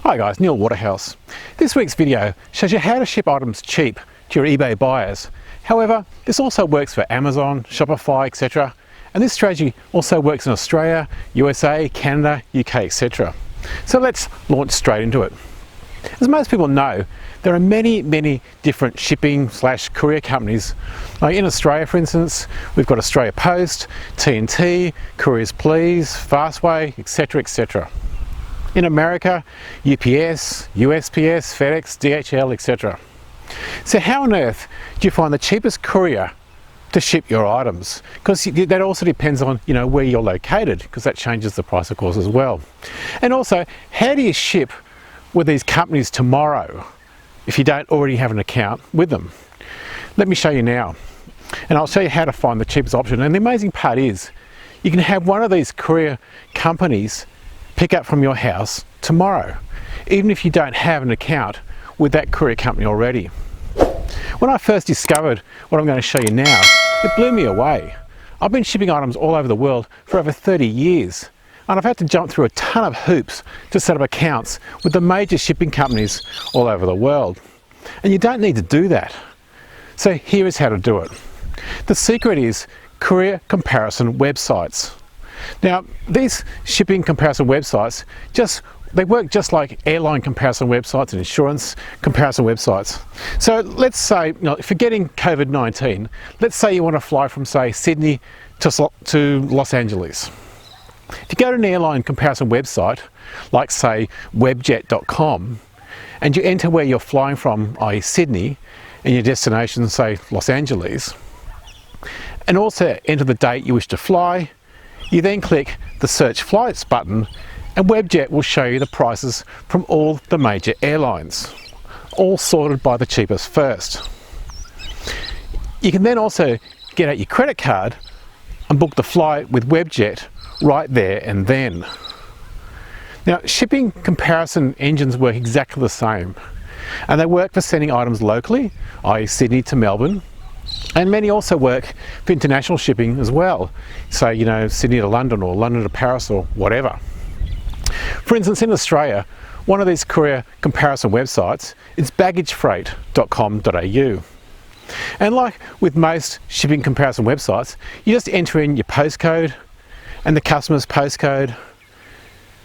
Hi guys, Neil Waterhouse. This week's video shows you how to ship items cheap to your eBay buyers. However, this also works for Amazon, Shopify, etc. And this strategy also works in Australia, USA, Canada, UK, etc. So let's launch straight into it. As most people know, there are many different shipping/courier companies. Like in Australia, for instance, we've got Australia Post, TNT, Couriers Please, Fastway, etc, etc. In America, UPS, USPS, FedEx, DHL, etc. So how on earth do you find the cheapest courier to ship your items? Because that also depends on where you're located, because that changes the price of course as well. And also, how do you ship with these companies tomorrow if you don't already have an account with them? Let me show you now, and I'll show you how to find the cheapest option. And the amazing part is you can have one of these courier companies pick up from your house tomorrow, even if you don't have an account with that courier company already. When I first discovered what I'm going to show you now, it blew me away. I've been shipping items all over the world for over 30 years, and I've had to jump through a ton of hoops to set up accounts with the major shipping companies all over the world. And you don't need to do that. So here is how to do it. The secret is courier comparison websites. Now, these shipping comparison websites, they work just like airline comparison websites and insurance comparison websites. So let's say, forgetting COVID-19, let's say you want to fly from, say, Sydney to Los Angeles. If you go to an airline comparison website, like say webjet.com, and you enter where you're flying from, i.e. Sydney, and your destination, say Los Angeles, and also enter the date you wish to fly, you then click the Search Flights button, and Webjet will show you the prices from all the major airlines, all sorted by the cheapest first. You can then also get out your credit card and book the flight with Webjet right there and then. Now, shipping comparison engines work exactly the same, and they work for sending items locally, i.e. Sydney to Melbourne, and many also work for international shipping as well, say Sydney to London or London to Paris or whatever. For instance, in Australia, one of these courier comparison websites is baggagefreight.com.au. And like with most shipping comparison websites, you just enter in your postcode and the customer's postcode,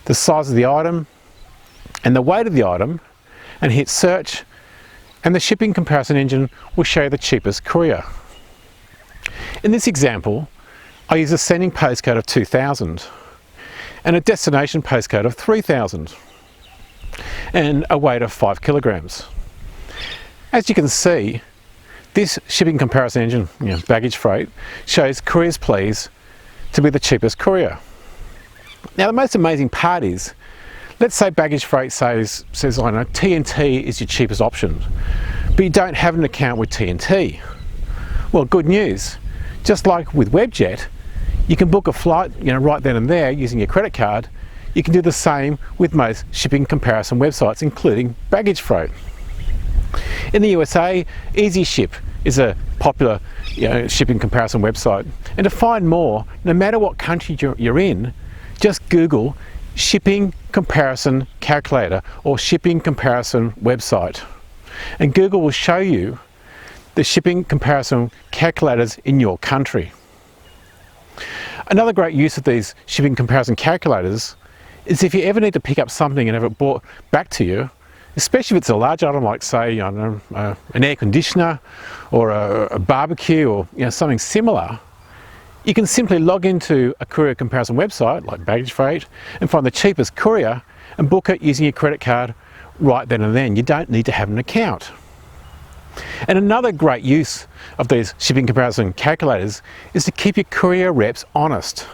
the size of the item and the weight of the item, and hit search, and the shipping comparison engine will show you the cheapest courier. In this example, I use a sending postcode of 2000 and a destination postcode of 3000 and a weight of 5 kilograms. As you can see, this shipping comparison engine, Baggage Freight, shows Couriers Please to be the cheapest courier. Now the most amazing part is, let's say Baggage Freight says I know TNT is your cheapest option, but you don't have an account with TNT. Well, good news. Just like with Webjet, you can book a flight right then and there using your credit card. You can do the same with most shipping comparison websites, including Baggage Freight. In the USA, EasyShip is a popular shipping comparison website. And to find more, no matter what country you're in, just Google shipping comparison calculator or shipping comparison website, and Google will show you the shipping comparison calculators in your country. Another great use of these shipping comparison calculators is if you ever need to pick up something and have it brought back to you, especially if it's a large item like say an air conditioner or a barbecue or something similar. You can simply log into a courier comparison website like Baggage Freight and find the cheapest courier and book it using your credit card right then and then. You don't need to have an account. And another great use of these shipping comparison calculators is to keep your courier reps honest.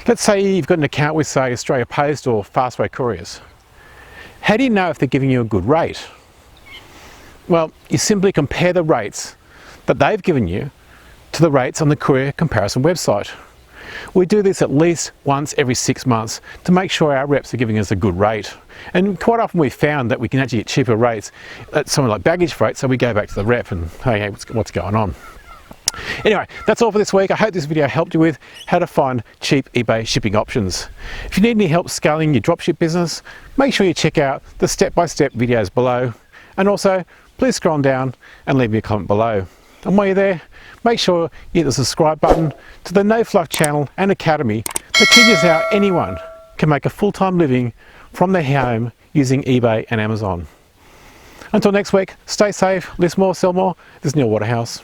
Let's say you've got an account with, say, Australia Post or Fastway Couriers. How do you know if they're giving you a good rate? Well, you simply compare the rates that they've given you to the rates on the courier comparison website. We do this at least once every 6 months to make sure our reps are giving us a good rate. And quite often we've found that we can actually get cheaper rates at somewhere like Baggage Freight, so we go back to the rep and, hey, what's going on? Anyway, that's all for this week. I hope this video helped you with how to find cheap eBay shipping options. If you need any help scaling your dropship business, make sure you check out the step-by-step videos below. And also, please scroll down and leave me a comment below. And while you're there, make sure you hit the subscribe button to the No Fluff channel and academy that teaches how anyone can make a full-time living from their home using eBay and Amazon. Until next week, stay safe, list more, sell more. This is Waterhouse.